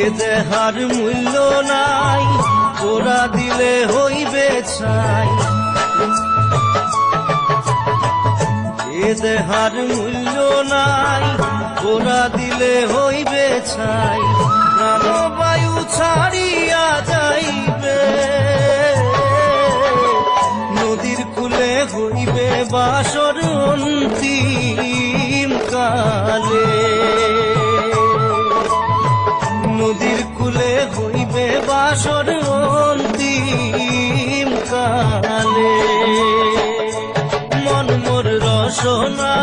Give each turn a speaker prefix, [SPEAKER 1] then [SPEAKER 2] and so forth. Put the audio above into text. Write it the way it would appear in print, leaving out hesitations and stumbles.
[SPEAKER 1] এ দেহার মূল্য নাই, পোড়া দিলে হইবে ছাই। এ দেহার মূল্য নাই, পোড়া দিলে হইবে ছাই। প্রাণবায়ু ছাড়িয়া যাইবে, নদীর কূলে হইবে বাসর অন্তিম কালে। নদীর কূলে হইবে বাসর অন্তিম কালে। মন মোর রসনা